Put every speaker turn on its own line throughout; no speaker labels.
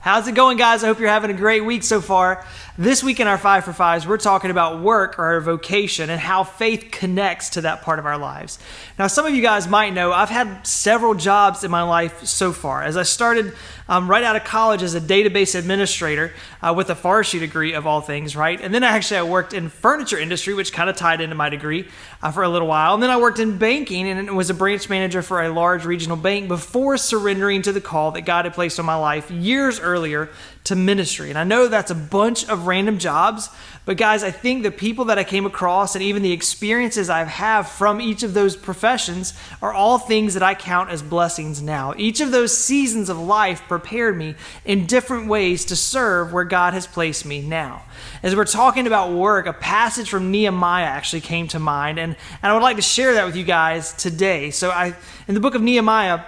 How's it going, guys? I hope you're having a great week so far. This week in our 5 for 5s, we're talking about work or our vocation and how faith connects to that part of our lives. Now, some of you guys might know I've had several jobs in my life so far. As I started right out of college as a database administrator with a forestry degree of all things, right? And then I worked in furniture industry, which kind of tied into my degree for a little while. And then I worked in banking and was a branch manager for a large regional bank before surrendering to the call that God had placed on my life years earlier to ministry. And I know that's a bunch of random jobs, but guys, I think the people that I came across and even the experiences I have from each of those professions are all things that I count as blessings now. Each of those seasons of life prepared me in different ways to serve where God has placed me now. As we're talking about work, a passage from Nehemiah actually came to mind, and I would like to share that with you guys today. So in the book of Nehemiah,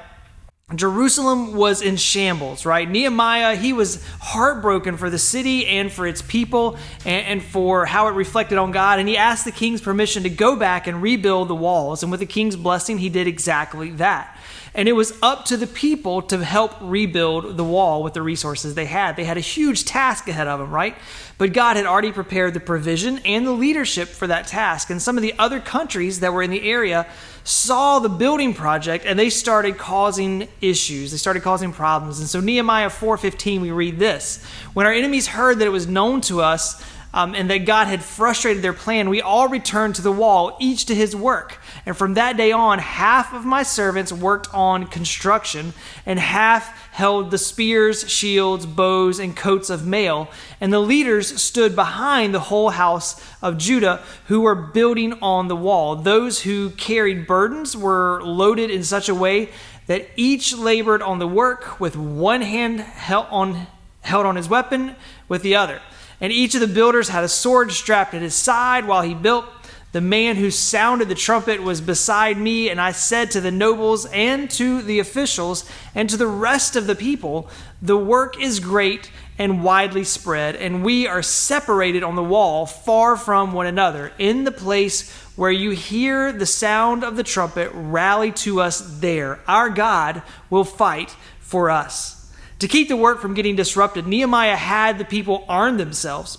Jerusalem was in shambles, right? Nehemiah, he was heartbroken for the city and for its people and for how it reflected on God. And he asked the king's permission to go back and rebuild the walls. And with the king's blessing, he did exactly that. And it was up to the people to help rebuild the wall with the resources they had. They had a huge task ahead of them, right? But God had already prepared the provision and the leadership for that task. And some of the other countries that were in the area saw the building project and they started causing issues. They started causing problems. And so Nehemiah 4:15, we read this: "When our enemies heard that it was known to us and that God had frustrated their plan, we all returned to the wall, each to his work. And from that day on, half of my servants worked on construction, and half held the spears, shields, bows, and coats of mail. And the leaders stood behind the whole house of Judah who were building on the wall. Those who carried burdens were loaded in such a way that each labored on the work with one hand held on his weapon with the other. And each of the builders had a sword strapped at his side while he built. The man who sounded the trumpet was beside me, and I said to the nobles and to the officials and to the rest of the people, the work is great and widely spread, and we are separated on the wall far from one another. In the place where you hear the sound of the trumpet, rally to us there. Our God will fight for us." To keep the work from getting disrupted, Nehemiah had the people arm themselves.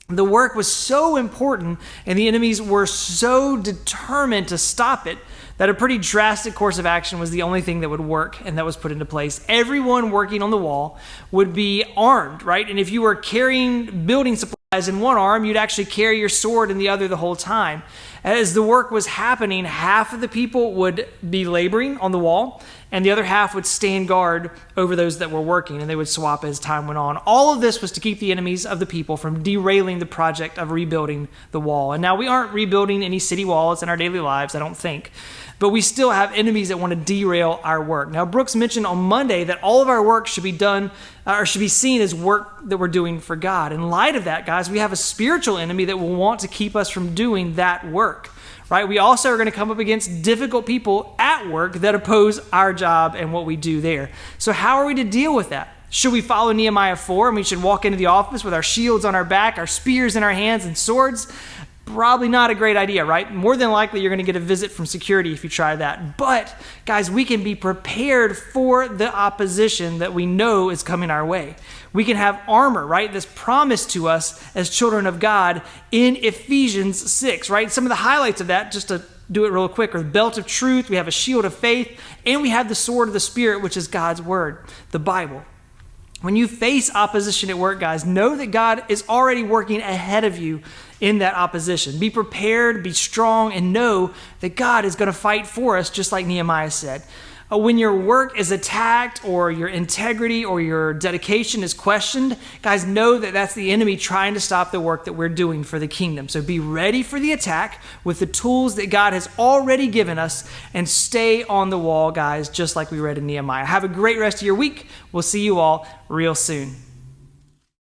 The work was so important and the enemies were so determined to stop it that a pretty drastic course of action was the only thing that would work and that was put into place. Everyone working on the wall would be armed, right? And if you were carrying building supplies in one arm, you'd actually carry your sword in the other the whole time. As the work was happening, half of the people would be laboring on the wall, and the other half would stand guard over those that were working, and they would swap as time went on. All of this was to keep the enemies of the people from derailing the project of rebuilding the wall. And now we aren't rebuilding any city walls in our daily lives, I don't think, but we still have enemies that want to derail our work. Now, Brooks mentioned on Monday that all of our work should be done or should be seen as work that we're doing for God. In light of that, guys, we have a spiritual enemy that will want to keep us from doing that work, right? We also are going to come up against difficult people at work that oppose our job and what we do there. So how are we to deal with that? Should we follow Nehemiah 4 and we should walk into the office with our shields on our back, our spears in our hands, and swords? Probably not a great idea, right? More than likely, you're going to get a visit from security if you try that. But, guys, we can be prepared for the opposition that we know is coming our way. We can have armor, right? That's promised to us as children of God in Ephesians 6, right? Some of the highlights of that, just to do it real quick, are the belt of truth, we have a shield of faith, and we have the sword of the Spirit, which is God's word, the Bible. When you face opposition at work, guys, know that God is already working ahead of you in that opposition. Be prepared, be strong, and know that God is going to fight for us, just like Nehemiah said. When your work is attacked or your integrity or your dedication is questioned, guys, know that that's the enemy trying to stop the work that we're doing for the kingdom. So be ready for the attack with the tools that God has already given us and stay on the wall, guys, just like we read in Nehemiah. Have a great rest of your week. We'll see you all real soon.